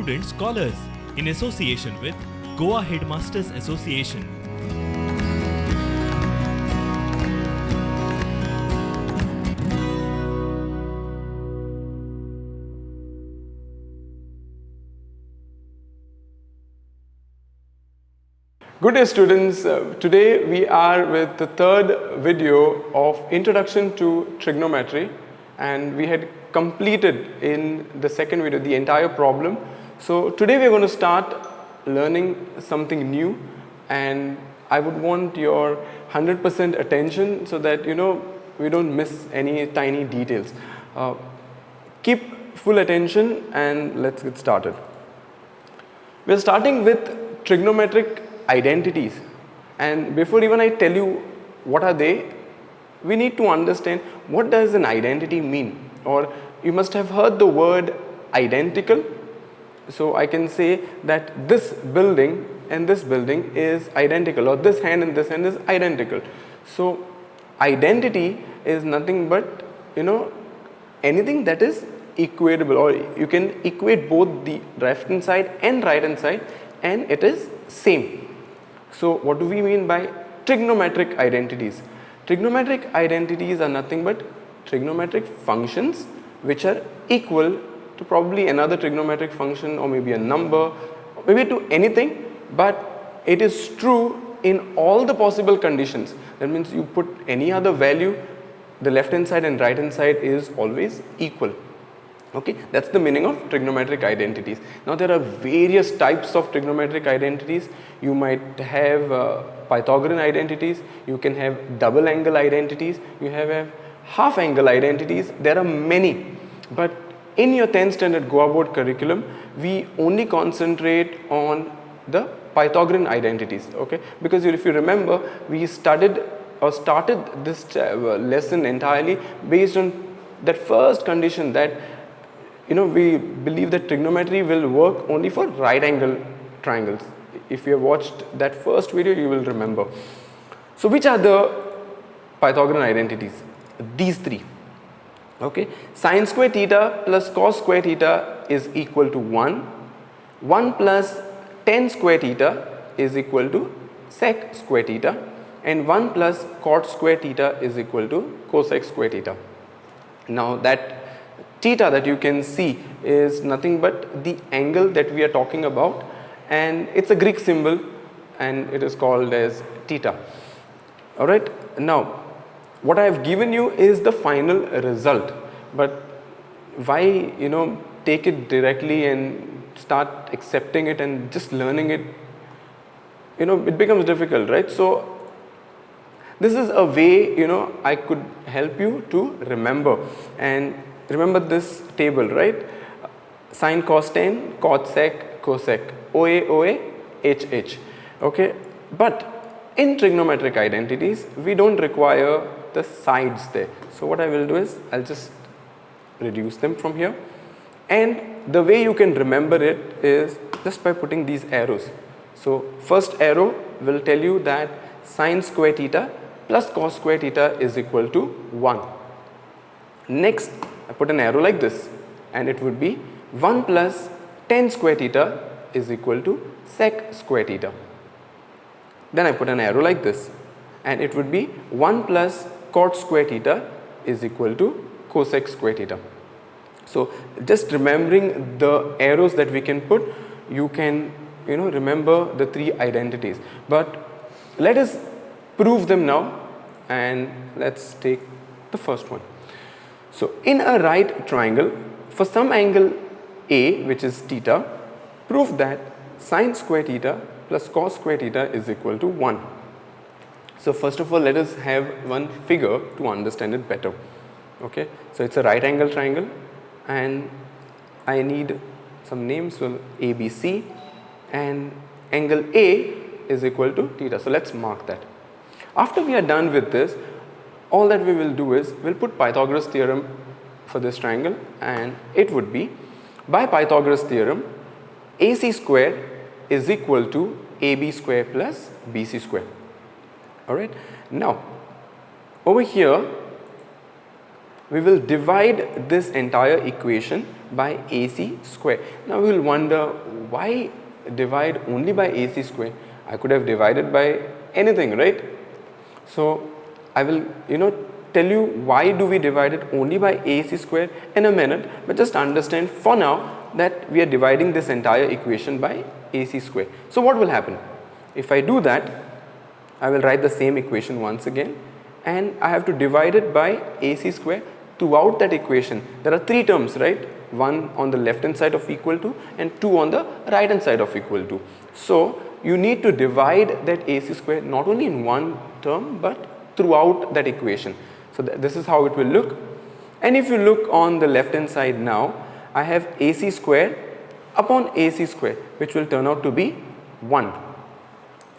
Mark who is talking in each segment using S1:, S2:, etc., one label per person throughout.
S1: Prudent Scholars in association with Goa Headmasters Association.
S2: Good day students, today we are with the third video of Introduction to Trigonometry, and we had completed in the second video the entire problem. So today we are going to start learning something new, and I would want your 100% attention so that we don't miss any tiny details. Keep full attention and let's get started. We are starting with trigonometric identities, and before even I tell you what are they, we need to understand what does an identity mean. Or you must have heard the word identical. So I can say that this building and this building is identical, or this hand and this hand is identical. So identity is nothing but anything that is equatable, or you can equate both the left hand side and right hand side and it is same. So what do we mean by trigonometric identities? Trigonometric identities are nothing but trigonometric functions which are equal to probably another trigonometric function, or maybe a number, or maybe to anything, but it is true in all the possible conditions. That means you put any other value, the left hand side and right hand side is always equal. Okay, that's the meaning of trigonometric identities. Now there are various types of trigonometric identities. You might have Pythagorean identities, you can have double angle identities, you have half angle identities. There are many, but in your 10th standard Goa board curriculum, we only concentrate on the Pythagorean identities. Okay, because if you remember, we started this lesson entirely based on that first condition, that we believe that trigonometry will work only for right angle triangles. If you have watched that first video, you will remember. So which are the Pythagorean identities? These three. Okay, sine square theta plus cos square theta is equal to 1. 1 plus tan square theta is equal to sec square theta, and 1 plus cot square theta is equal to cosec square theta. Now that theta that you can see is nothing but the angle that we are talking about, and it's a Greek symbol and it is called as theta. Alright, now what I have given you is the final result, but why take it directly and start accepting it and just learning it, it becomes difficult, right? So this is a way I could help you to remember. And remember this table, right? Sine, cos, tan, cot, sec, cosec, OA, OA, HH. Okay, but in trigonometric identities, we don't require the sides there. So what I will do is I'll just reduce them from here, and the way you can remember it is just by putting these arrows. So first arrow will tell you that sine square theta plus cos square theta is equal to 1. Next, I put an arrow like this, and it would be 1 plus tan square theta is equal to sec square theta. Then I put an arrow like this, and it would be 1 plus cot square theta is equal to cosec square theta. So just remembering the arrows that we can put, you can remember the three identities. But let us prove them now, and let's take the first one. So in a right triangle, for some angle A, which is theta, prove that sine square theta plus cos square theta is equal to 1. So first of all, let us have one figure to understand it better. Okay, so it's a right angle triangle, and I need some names. So ABC, and angle A is equal to theta. So let's mark that. After we are done with this, all that we will do is we'll put Pythagoras theorem for this triangle, and it would be, by Pythagoras theorem, AC square is equal to AB square plus BC square. Alright, now over here we will divide this entire equation by AC square. Now we will wonder, why divide only by AC square? I could have divided by anything, right? So I will tell you why do we divide it only by AC square in a minute, but just understand for now that we are dividing this entire equation by AC square. So what will happen? If I do that, I will write the same equation once again, and I have to divide it by AC square. Throughout that equation there are three terms, right? One on the left hand side of equal to and two on the right hand side of equal to. So you need to divide that AC square not only in one term but throughout that equation. So this is how it will look. And if you look on the left hand side now, I have AC square upon AC square, which will turn out to be 1.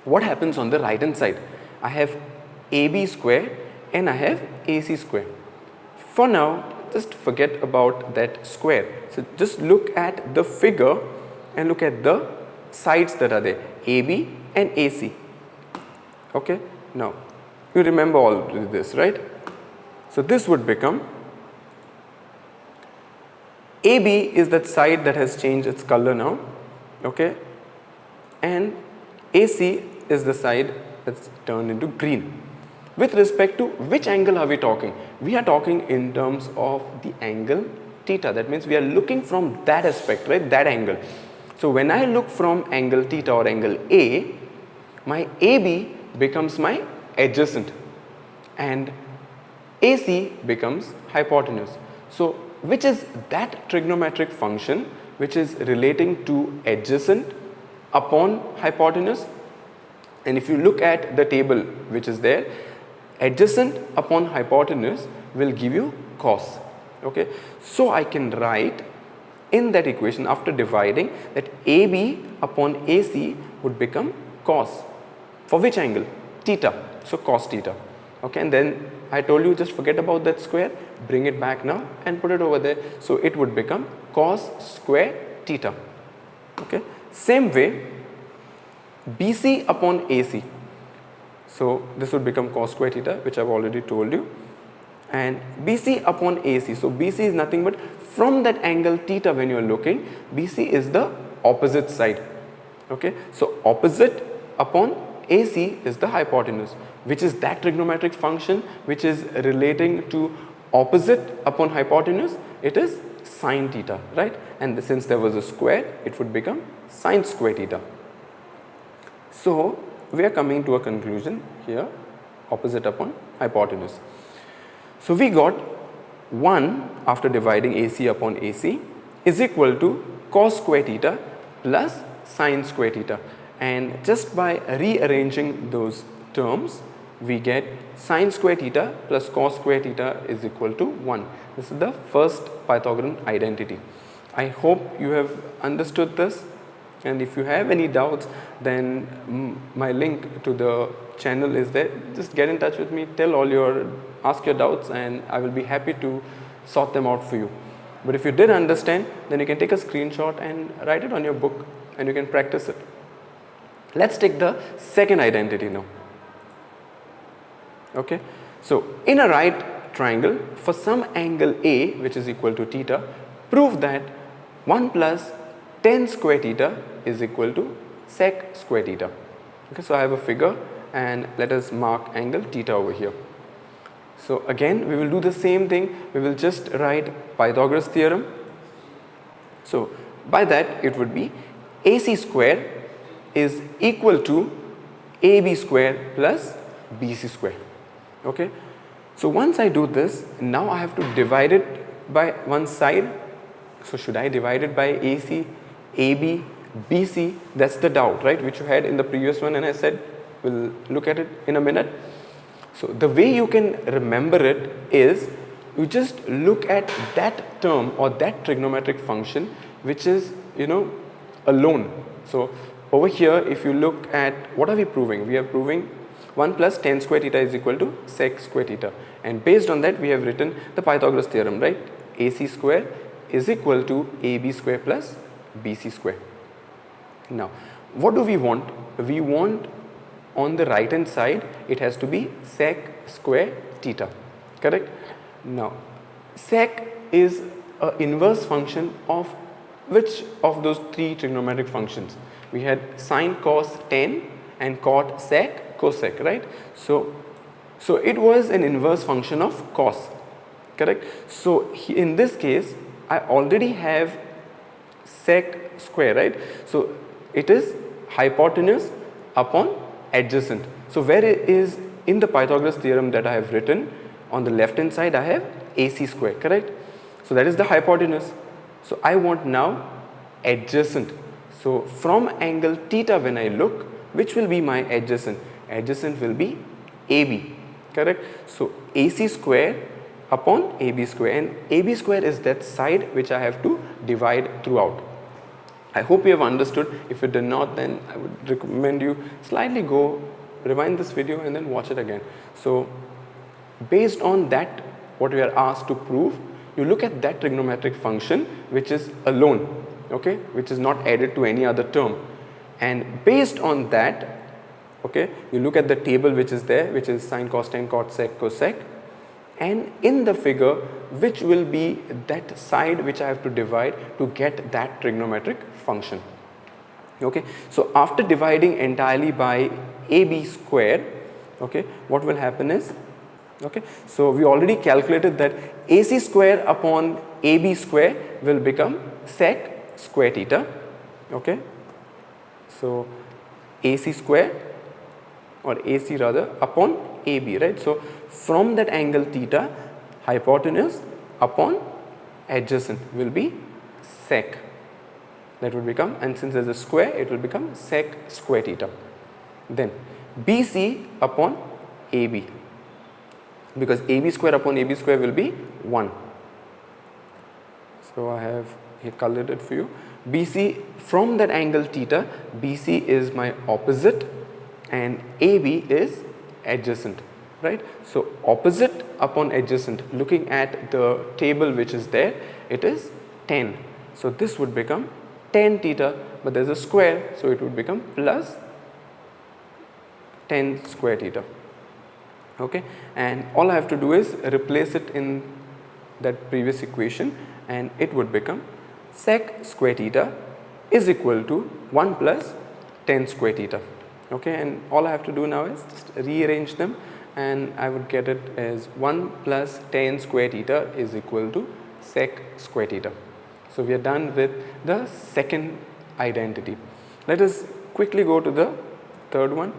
S2: What happens on the right hand side? I have AB square and I have AC square. For now, just forget about that square. So just look at the figure and look at the sides that are there, AB and AC. Okay, now you remember all this, right? So this would become, AB is that side that has changed its color now, okay, and AC is the side that's turned into green. With respect to which angle are we talking? We are talking in terms of the angle theta. That means we are looking from that aspect, right? That angle. So when I look from angle theta or angle A, my AB becomes my adjacent and AC becomes hypotenuse. So which is that trigonometric function which is relating to adjacent upon hypotenuse? And if you look at the table which is there, adjacent upon hypotenuse will give you cos. Okay, so I can write in that equation after dividing that AB upon AC would become cos. For which angle? Theta. So cos theta. Okay, and then I told you just forget about that square, bring it back now and put it over there. So it would become cos square theta. Okay, same way BC upon AC. So this would become cos square theta, which I've already told you, and BC upon AC. So BC is nothing but from that angle theta when you are looking, BC is the opposite side. Okay, so opposite upon AC is the hypotenuse, which is that trigonometric function which is relating to opposite upon hypotenuse. It is sine theta, right? And since there was a square, it would become sine square theta. So we are coming to a conclusion here, opposite upon hypotenuse. So we got 1 after dividing AC upon AC is equal to cos square theta plus sine square theta, and just by rearranging those terms we get sine square theta plus cos square theta is equal to 1. This is the first Pythagorean identity. I hope you have understood this. And if you have any doubts, then my link to the channel is there. Just get in touch with me, ask your doubts, and I will be happy to sort them out for you. But if you did understand, then you can take a screenshot and write it on your book and you can practice it. Let's take the second identity now. Okay, so in a right triangle, for some angle A which is equal to theta, prove that 1 plus tan square theta is equal to sec square theta. Okay, so I have a figure and let us mark angle theta over here. So again we will do the same thing, we will just write Pythagoras theorem. So by that it would be AC square is equal to AB square plus BC square. Okay, so once I do this, now I have to divide it by one side. So should I divide it by AC, AB, BC? That's the doubt, right, which you had in the previous one, and I said we'll look at it in a minute. So the way you can remember it is you just look at that term or that trigonometric function which is alone. So over here if you look at what are we proving? We are proving 1 plus tan square theta is equal to sec square theta, and based on that we have written the Pythagoras theorem, right? AC square is equal to AB square plus BC square. Now what do we want? We want on the right hand side it has to be sec square theta, correct? Now sec is an inverse function of which of those three trigonometric functions? We had sine, cos, tan and cot, sec, cosec, right? So it was an inverse function of cos, correct? So in this case, I already have sec square, right? So it is hypotenuse upon adjacent. So where it is in the Pythagoras theorem that I have written, on the left hand side I have AC square, correct? So that is the hypotenuse. So I want now adjacent. So from angle theta when I look, which will be my adjacent? Adjacent will be AB, correct? So AC square upon AB square, and AB square is that side which I have to divide throughout. I hope you have understood. If you did not, then I would recommend you slightly go rewind this video and then watch it again. So based on that, what we are asked to prove, you look at that trigonometric function which is alone, okay, which is not added to any other term, and based on that, okay, you look at the table which is there, which is sine, cos, tan, cot, sec, cosec, and in the figure which will be that side which I have to divide to get that trigonometric function. Okay, so after dividing entirely by AB square, okay, what will happen is, okay, so we already calculated that AC square upon AB square will become sec square theta, okay. So AC square, or AC rather, upon AB, right? So from that angle theta, hypotenuse upon adjacent will be sec. That would become, and since there is a square, it will become sec square theta. Then BC upon AB, because AB square upon AB square will be 1. So I have here colored it for you. BC, from that angle theta, BC is my opposite and AB is adjacent, right? So opposite upon adjacent, looking at the table which is there, it is tan. So this would become tan theta, but there is a square, so it would become plus tan square theta. Okay, and all I have to do is replace it in that previous equation, and it would become sec square theta is equal to 1 plus tan square theta. Okay, and all I have to do now is just rearrange them, and I would get it as 1 plus tan square theta is equal to sec square theta. So we are done with the second identity. Let us quickly go to the third one.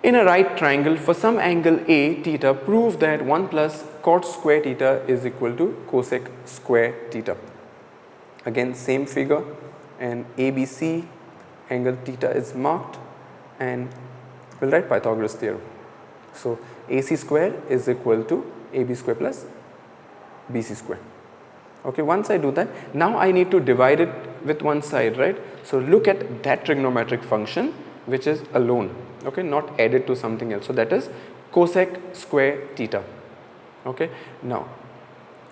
S2: In a right triangle, for some angle A theta, prove that 1 plus cot square theta is equal to cosec square theta. Again, same figure, and ABC angle theta is marked, and we'll write Pythagoras theorem. So AC square is equal to AB square plus BC square. Okay, once I do that, now I need to divide it with one side, right? So look at that trigonometric function which is alone, okay, not added to something else. So that is cosec square theta. Okay, now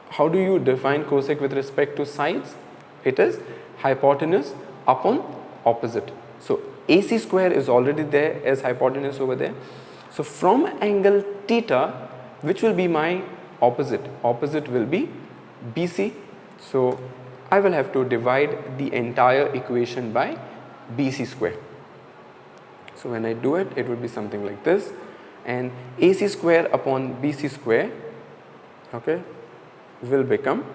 S2: how do you define cosec with respect to sides? It is hypotenuse upon opposite. So AC square is already there as hypotenuse over there. So from angle theta, which will be my opposite? Opposite will be BC. So I will have to divide the entire equation by BC square. So when I do it, it would be something like this, and AC square upon BC square, okay, will become,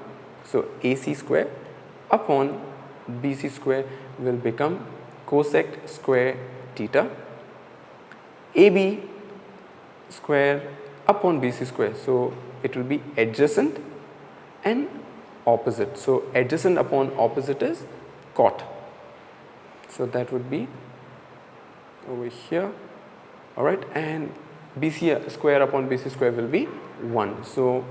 S2: so AC square upon BC square will become cosec square theta, AB square upon BC square, so it will be adjacent and opposite. So adjacent upon opposite is cot, so that would be over here, alright, and BC square upon BC square will be 1. So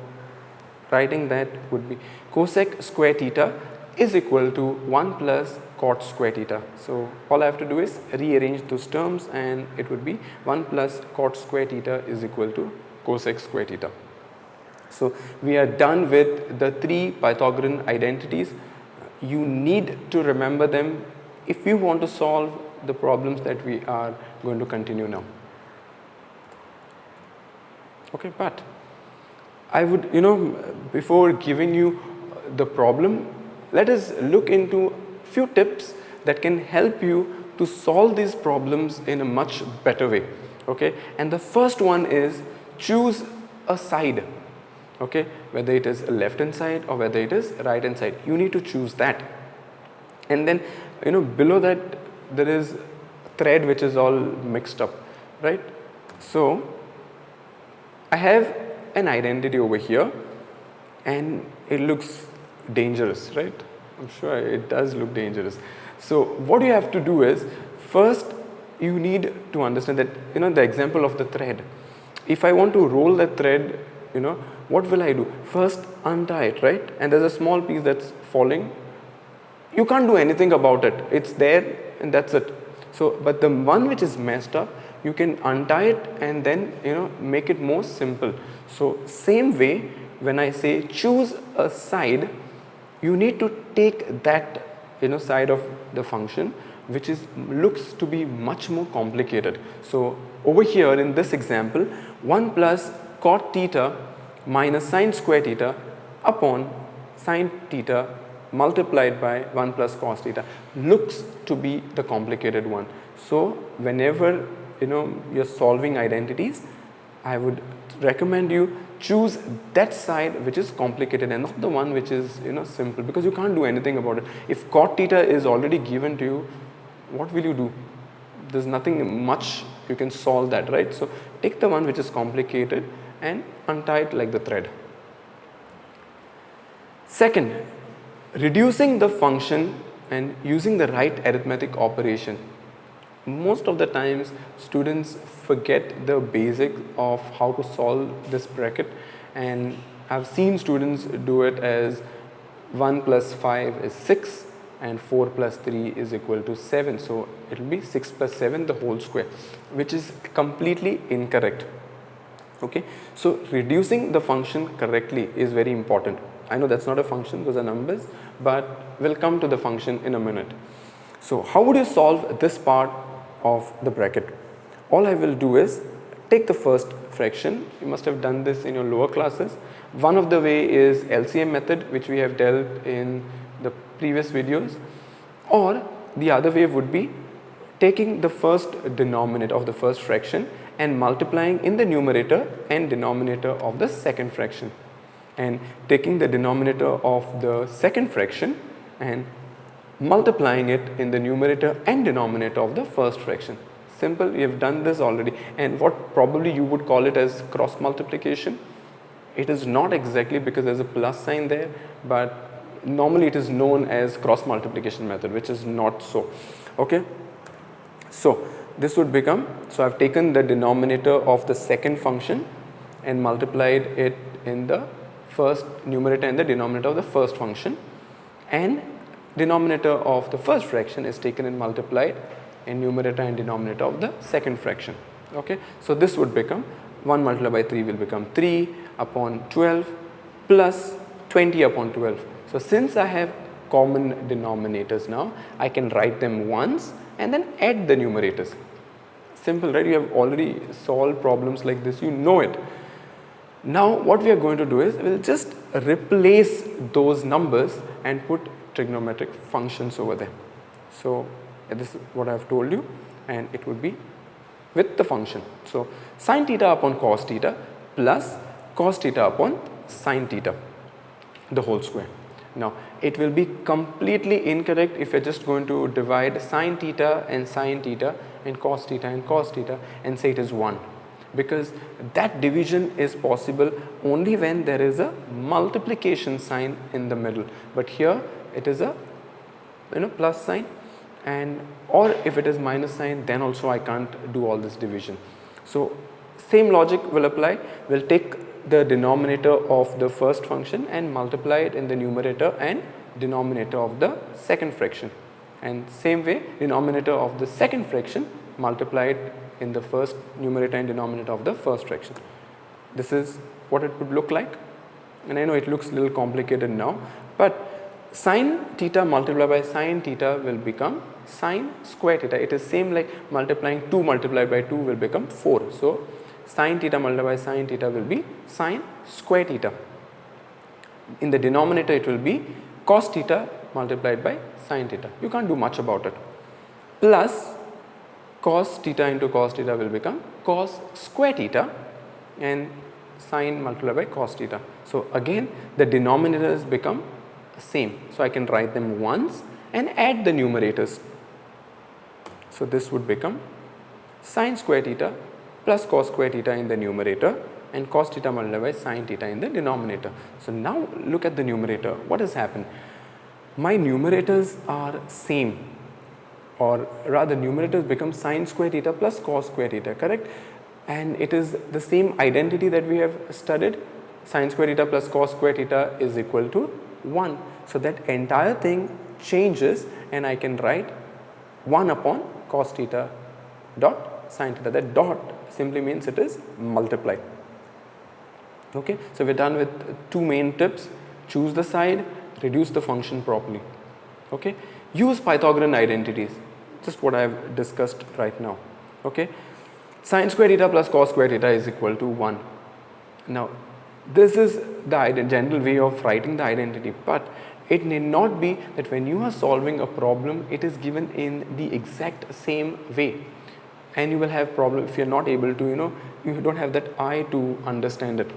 S2: writing that would be cosec square theta is equal to 1 plus cot square theta. So all I have to do is rearrange those terms, and it would be 1 plus cot square theta is equal to cosec square theta. So we are done with the three Pythagorean identities. You need to remember them if you want to solve the problems that we are going to continue now. Okay, but I would, before giving you the problem, let us look into few tips that can help you to solve these problems in a much better way. Okay, and the first one is choose a side. Okay, whether it is left hand side or whether it is right hand side, you need to choose that. And then below that there is thread which is all mixed up, right? So I have an identity over here and it looks dangerous, right? I'm sure it does look dangerous. So what you have to do is, first you need to understand that, the example of the thread. If I want to roll that thread, what will I do? First untie it, right? And there's a small piece that's falling. You can't do anything about it. It's there and that's it. So, but the one which is messed up, you can untie it and then, make it more simple. So same way, when I say choose a side, you need to take that, side of the function which looks to be much more complicated. So over here in this example, 1 plus cot theta minus sine square theta upon sine theta multiplied by 1 plus cos theta looks to be the complicated one. So whenever you're solving identities, I would recommend you choose that side which is complicated and not the one which is simple, because you can't do anything about it. If cot theta is already given to you, what will you do? There's nothing much you can solve that, right? So take the one which is complicated and untie it like the thread. Second, reducing the function and using the right arithmetic operation. Most of the times students forget the basic of how to solve this bracket, and I've seen students do it as 1 plus 5 is 6 and 4 plus 3 is equal to 7. So it will be 6 plus 7 the whole square, which is completely incorrect. Okay, so reducing the function correctly is very important. I know that's not a function, those are numbers, but we'll come to the function in a minute. So how would you solve this part of the bracket? All I will do is take the first fraction. You must have done this in your lower classes. One of the way is LCM method, which we have dealt in the previous videos, or the other way would be taking the first denominator of the first fraction and multiplying in the numerator and denominator of the second fraction, and taking the denominator of the second fraction and multiplying it in the numerator and denominator of the first fraction. Simple, we have done this already. And what probably you would call it as cross multiplication. It is not exactly, because there's a plus sign there, but normally it is known as cross multiplication method, which is not so. Okay, so this would become, so I've taken the denominator of the second function and multiplied it in the first numerator and the denominator of the first function, and denominator of the first fraction is taken and multiplied in numerator and denominator of the second fraction. Okay, so this would become 1 multiplied by 3 will become 3 upon 12 plus 20 upon 12. So since I have common denominators now, I can write them once and then add the numerators. Simple, right? You have already solved problems like this, you know it. Now what we are going to do is we'll just replace those numbers and put trigonometric functions over there. So this is what I have told you, and it would be with the function. So sine theta upon cos theta plus cos theta upon sine theta, the whole square. Now it will be completely incorrect if you're just going to divide sine theta and cos theta and say it is 1, because that division is possible only when there is a multiplication sign in the middle. But here it is a plus sign, and or if it is minus sign, then also I can't do all this division. So same logic will apply. We'll take the denominator of the first function and multiply it in the numerator and denominator of the second fraction, and same way denominator of the second fraction multiply it in the first numerator and denominator of the first fraction. This is what it would look like, and I know it looks a little complicated now, but sine theta multiplied by sine theta will become sine square theta. It is same like multiplying 2 multiplied by 2 will become 4. So Sin theta multiplied by sin theta will be sin square theta. In the denominator it will be cos theta multiplied by sin theta. You can't do much about it. Plus cos theta into cos theta will become cos square theta and sin multiplied by cos theta. So again the denominators become same. So I can write them once and add the numerators. So this would become sin square theta plus cos square theta in the numerator and cos theta multiplied by sin theta in the denominator. So now look at the numerator. What has happened? My numerators are same, or rather numerators become sin square theta plus cos square theta, correct? And it is the same identity that we have studied. Sin square theta plus cos square theta is equal to 1. So that entire thing changes and I can write 1 upon cos theta dot sin theta. That dot simply means it is multiplied. Okay, so we're done with two main tips. Choose the side, reduce the function properly. Okay, use Pythagorean identities, just what I have discussed right now. Okay, sin square theta plus cos square theta is equal to 1. Now this is the general way of writing the identity, but it need not be that when you are solving a problem it is given in the exact same way, and you will have problem if you are not able to, you don't have that eye to understand it.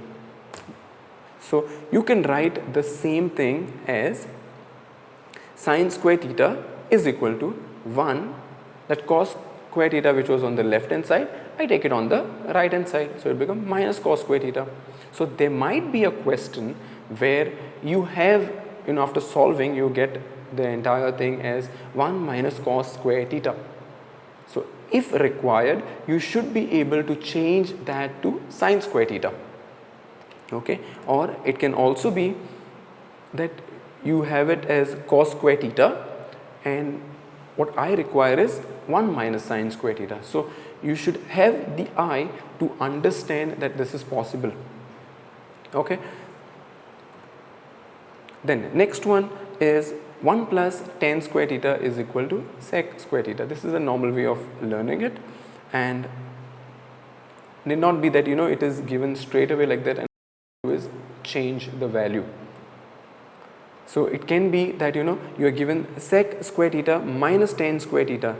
S2: So you can write the same thing as sin square theta is equal to 1, that cos square theta which was on the left hand side, I take it on the right hand side, so it becomes minus cos square theta. So there might be a question where you have, after solving you get the entire thing as 1 minus cos square theta. So if required, you should be able to change that to sin square theta. Okay, or it can also be that you have it as cos square theta and what I require is 1 minus sin square theta. So you should have the eye to understand that this is possible. Okay, then next one is 1 plus tan square theta is equal to sec square theta. This is a normal way of learning it, and need not be that it is given straight away like that and always change the value. So it can be that you are given sec square theta minus tan square theta.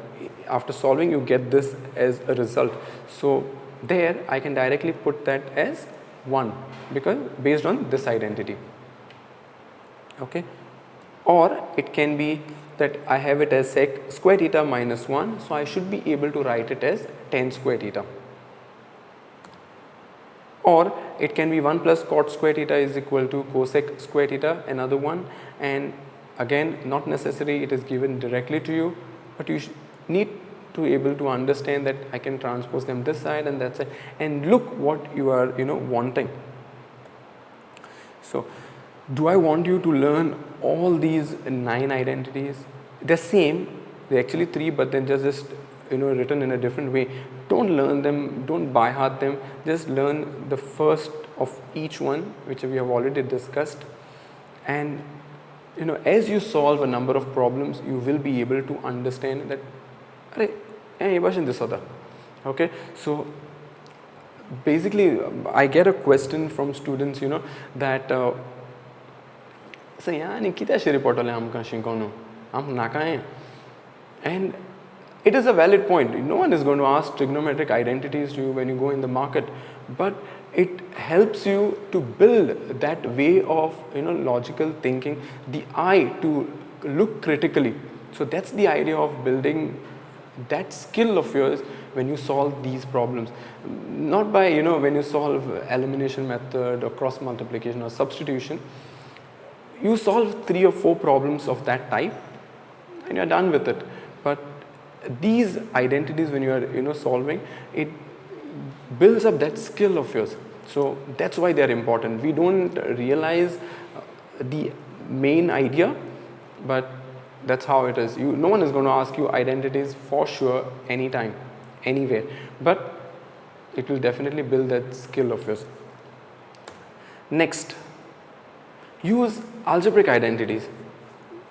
S2: After solving you get this as a result. So there I can directly put that as 1 because based on this identity. Okay, or it can be that I have it as sec square theta minus 1, so I should be able to write it as tan square theta. Or it can be 1 plus cot square theta is equal to cosec square theta, another one, and again not necessary it is given directly to you, but you need to able to understand that I can transpose them this side and that side and look what you are wanting. So do I want you to learn all these 9 identities? They're same, they're actually 3, but then just written in a different way. Don't learn them, don't by heart them, just learn the first of each one which we have already discussed, and as you solve a number of problems you will be able to understand that okay. So basically I get a question from students that and it is a valid point. No one is going to ask trigonometric identities to you when you go in the market, but it helps you to build that way of logical thinking, the eye to look critically. So that's the idea of building that skill of yours when you solve these problems. Not by when you solve elimination method or cross multiplication or substitution, you solve 3 or 4 problems of that type and you're done with it. But these identities when you are solving, it builds up that skill of yours. So that's why they are important. We don't realize the main idea, but that's how it is. No one is going to ask you identities for sure anytime, anywhere, but it will definitely build that skill of yours. Next, use algebraic identities.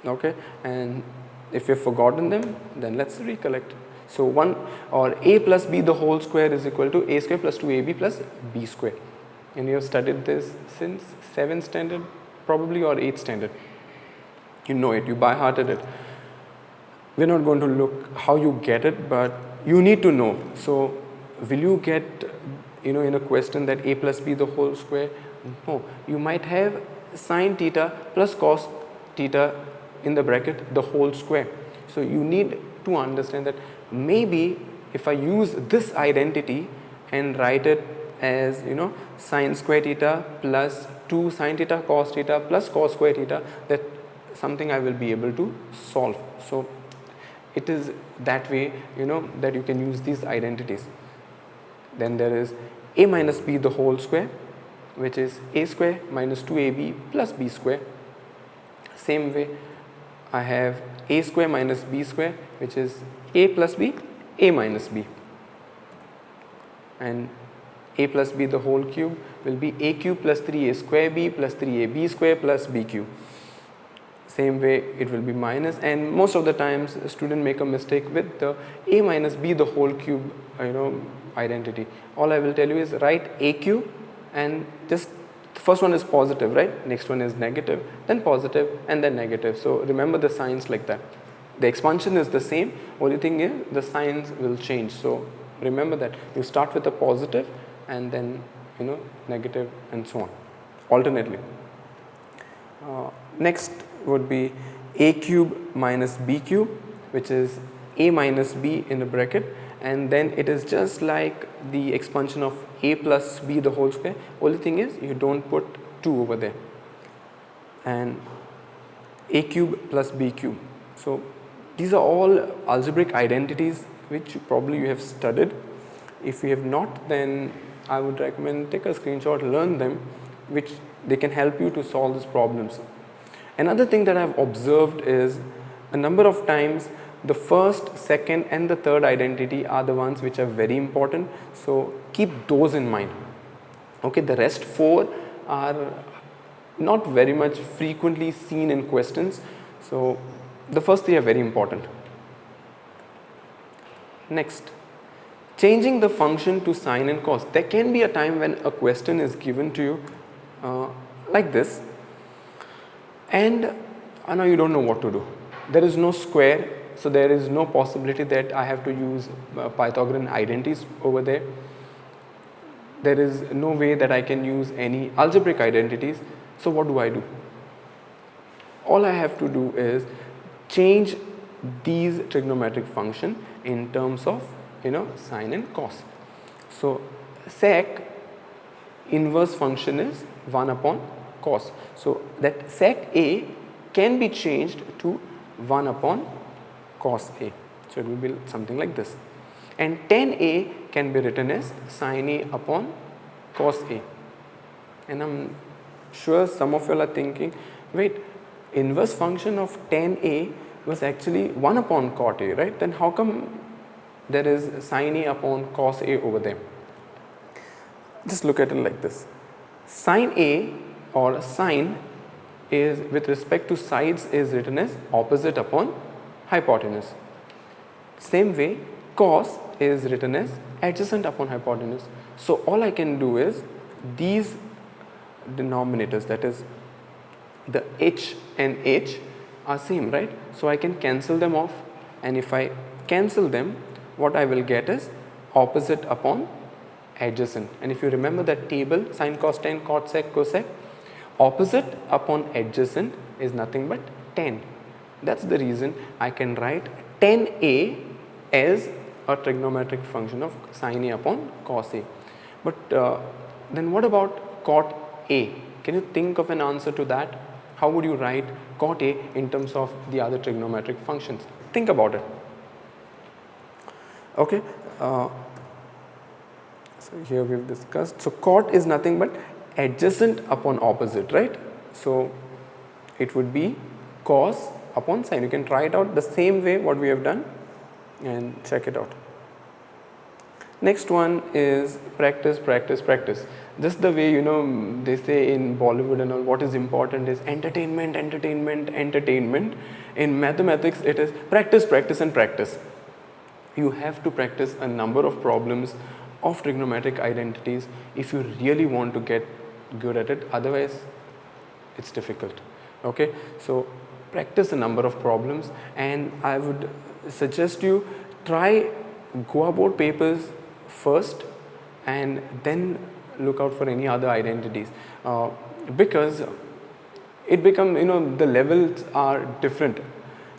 S2: Okay, and if you've forgotten them, then let's recollect. So 1 or a plus b the whole square is equal to a square plus 2ab plus b square. And you have studied this since 7th standard probably or 8th standard. You know it, you by hearted it. We're not going to look how you get it, but you need to know. So will you get, in a question that a plus b the whole square? No, you might have sine theta plus cos theta in the bracket the whole square. So you need to understand that maybe if I use this identity and write it as sine square theta plus 2 sine theta cos theta plus cos square theta, that something I will be able to solve. So it is that way that you can use these identities. Then there is a minus b the whole square, which is a square minus 2ab plus b square. Same way I have a square minus b square, which is a plus b, a minus b. And a plus b the whole cube will be a cube plus 3a square b plus 3ab square plus b cube. Same way it will be minus, and most of the times a student make a mistake with the a minus b the whole cube identity. All I will tell you is write a cube and just the first one is positive, right? Next one is negative, then positive, and then negative. So remember the signs like that. The expansion is the same, only thing is the signs will change. So remember that you start with a positive and then negative and so on alternately. Next would be a cube minus b cube, which is a minus b in the bracket, and then it is just like the expansion of a plus b the whole square. Only thing is you don't put 2 over there. And a cube plus b cube. So these are all algebraic identities which probably you have studied. If you have not, then I would recommend take a screenshot, learn them, which they can help you to solve these problems. Another thing that I have observed is a number of times the first, second and the third identity are the ones which are very important. So keep those in mind. Okay, the rest 4 are not very much frequently seen in questions. So the first 3 are very important. Next, changing the function to sine and cos. There can be a time when a question is given to you like this, and now you don't know what to do. There is no square, so there is no possibility that I have to use Pythagorean identities over there. There is no way that I can use any algebraic identities. So what do? All I have to do is change these trigonometric function in terms of sine and cos. So sec inverse function is 1 upon cos. So that sec A can be changed to 1 upon cos A. So it will be something like this. And tan A can be written as sin A upon cos A. And I'm sure some of you are thinking, wait, inverse function of tan A was actually 1 upon cot A, right? Then how come there is sin A upon cos A over there? Just look at it like this. Sin A or sine is with respect to sides is written as opposite upon hypotenuse. Same way cos is written as adjacent upon hypotenuse. So all I can do is these denominators, that is the h and h are same, right? So I can cancel them off, and if I cancel them, what I will get is opposite upon adjacent. And if you remember that table, sine, cos, tan, cot, sec, cosec, opposite upon adjacent is nothing but tan. That's the reason I can write tan A as a trigonometric function of sin A upon cos A. But then what about cot A? Can you think of an answer to that? How would you write cot A in terms of the other trigonometric functions? Think about it. Okay. So here we have discussed. So cot is nothing but adjacent upon opposite, right? So it would be cos upon sine. You can try it out the same way what we have done and check it out. Next one is practice, practice, practice. Just the way they say in Bollywood and all, what is important is entertainment, entertainment, entertainment. In mathematics it is practice, practice and practice. you have to practice a number of problems of trigonometric identities if you really want to get good at it, otherwise it's difficult. Okay, so practice a number of problems, and I would suggest you try Goa board papers first and then look out for any other identities, because it becomes, the levels are different.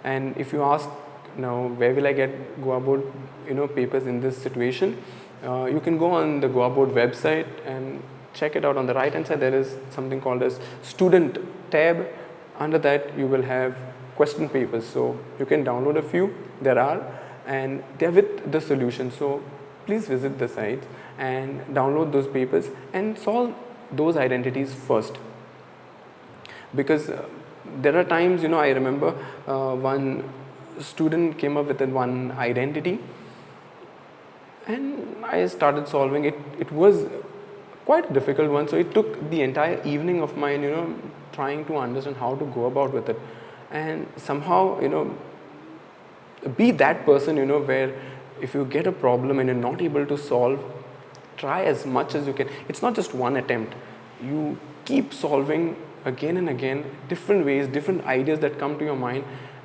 S2: And if you ask now where will I get Goa board papers in this situation, you can go on the Goa board website and check it out. On the right hand side there is something called as student tab. Under that you will have question papers, so you can download a few, there are, and they are with the solution. So please visit the site and download those papers and solve those identities first, because there are times, I remember one student came up with one identity and I started solving it. It was quite a difficult one, so it took the entire evening of mine, trying to understand how to go about with it, and somehow, be that person, where if you get a problem and you're not able to solve, try as much as you can. It's not just one attempt, you keep solving again and again, different ways, different ideas that come to your mind,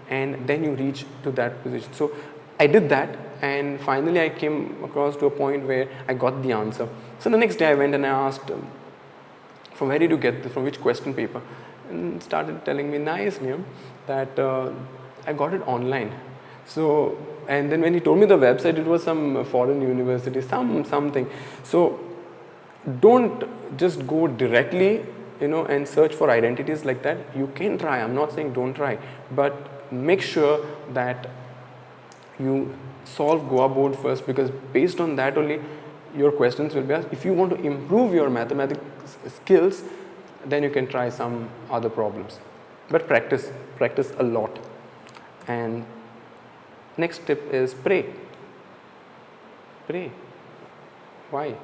S2: and then you reach to that position. So I did that, and finally I came across to a point where I got the answer. So the next day I went and I asked, from where did you get this, from which question paper? And started telling me nicely that I got it online. So, and then when he told me the website, it was some foreign university, something. So don't just go directly, and search for identities like that. You can try, I'm not saying don't try, but make sure that you solve Goa board first, because based on that only your questions will be asked. If you want to improve your mathematics skills, then you can try some other problems, but practice a lot. And next tip is pray. Why?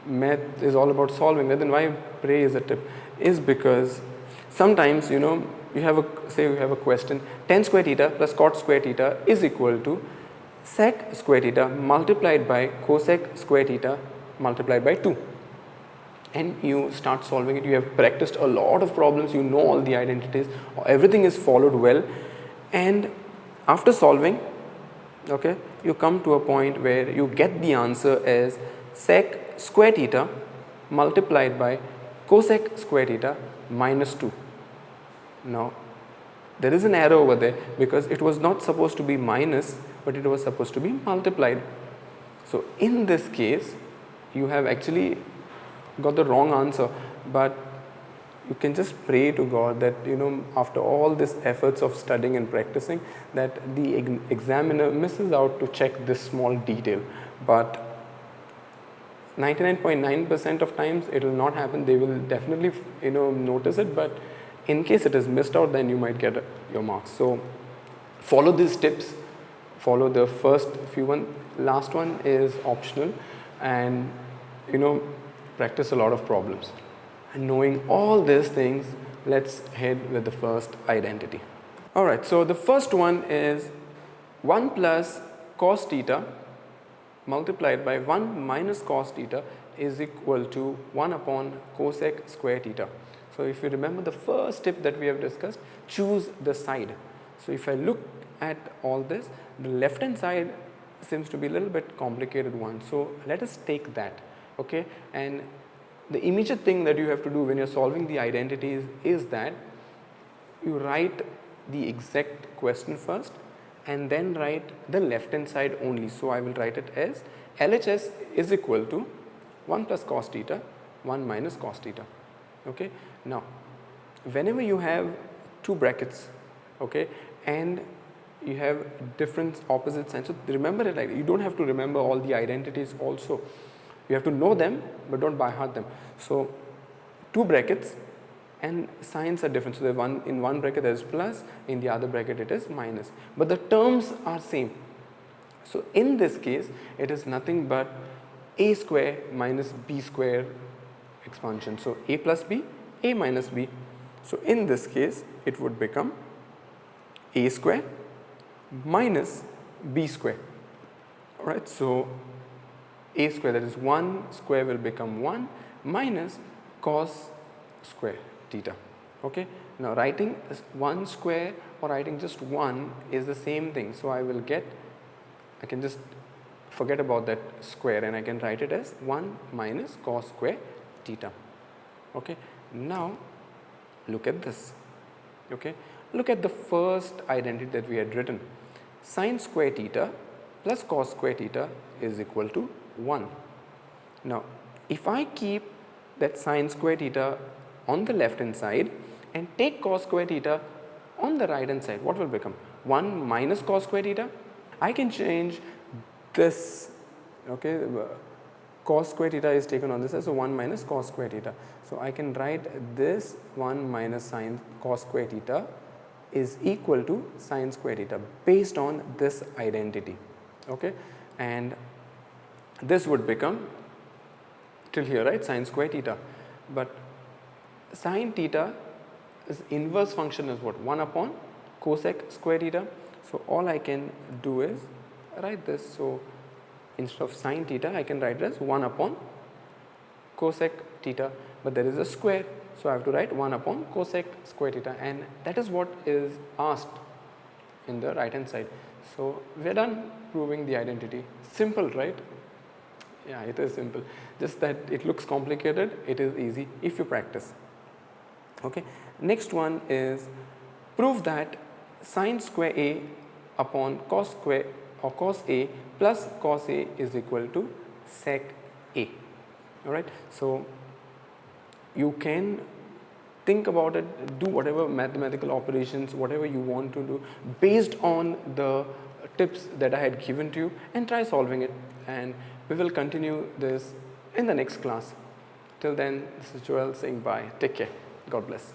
S2: Math is all about solving, then why pray is a tip? Is because sometimes, you have a question, tan square theta plus cot square theta is equal to sec square theta multiplied by cosec square theta multiplied by 2. And you start solving it. You have practiced a lot of problems, you know all the identities, everything is followed well, and after solving, okay, you come to a point where you get the answer as sec square theta multiplied by cosec square theta minus 2. Now there is an error over there, because it was not supposed to be minus, but it was supposed to be multiplied. So in this case you have actually got the wrong answer, but you can just pray to God that, after all this efforts of studying and practicing, that the examiner misses out to check this small detail. But 99.9% of times it will not happen. They will definitely, notice it, but in case it is missed out, then you might get your marks. So follow these tips, follow the first few one, last one is optional, and practice a lot of problems. And knowing all these things, let's head with the first identity. Alright, so the first one is 1 plus cos theta multiplied by 1 minus cos theta is equal to 1 upon cosec square theta. So if you remember the first tip that we have discussed, choose the side. So if I look at all this, the left hand side seems to be a little bit complicated one. So let us take that. Okay, and the immediate thing that you have to do when you're solving the identities is that you write the exact question first and then write the left hand side only. So I will write it as LHS is equal to 1 plus cos theta, 1 minus cos theta. Okay, now whenever you have two brackets, okay, and you have different opposite signs, so remember it like you don't have to remember all the identities also. You have to know them, but don't by heart them. So two brackets and signs are different. So in one bracket there is plus, in the other bracket it is minus, but the terms are same. So in this case it is nothing but a square minus b square expansion. So a plus b, a minus b. So in this case it would become a square minus b square. Alright, so a square, that is 1 square, will become 1 minus cos square theta. Okay, now writing this 1 square or writing just 1 is the same thing. So I can just forget about that square and I can write it as 1 minus cos square theta. Okay, now look at this. Okay, look at the first identity that we had written. Sin square theta plus cos square theta is equal to 1. Now if I keep that sin square theta on the left hand side and take cos square theta on the right hand side, what will become? 1 minus cos square theta. I can change this. Okay, cos square theta is taken on this side, so 1 minus cos square theta. So I can write this 1 minus sin cos square theta is equal to sin square theta based on this identity. Okay, and this would become till here, right, sin square theta. But sin theta is inverse function is what? 1 upon cosec square theta. So all I can do is write this. So instead of sin theta, I can write it as 1 upon cosec theta, but there is a square, so I have to write 1 upon cosec square theta, and that is what is asked in the right hand side. So we are done proving the identity. Simple, right? Yeah, it is simple. Just that it looks complicated, it is easy if you practice. Okay, next one is prove that sin square a upon cos square or cos a plus cos a is equal to sec a. Alright, so you can think about it, do whatever mathematical operations, whatever you want to do based on the tips that I had given to you, and try solving it, and we will continue this in the next class. Till then, this is Joel saying bye. Take care. God bless.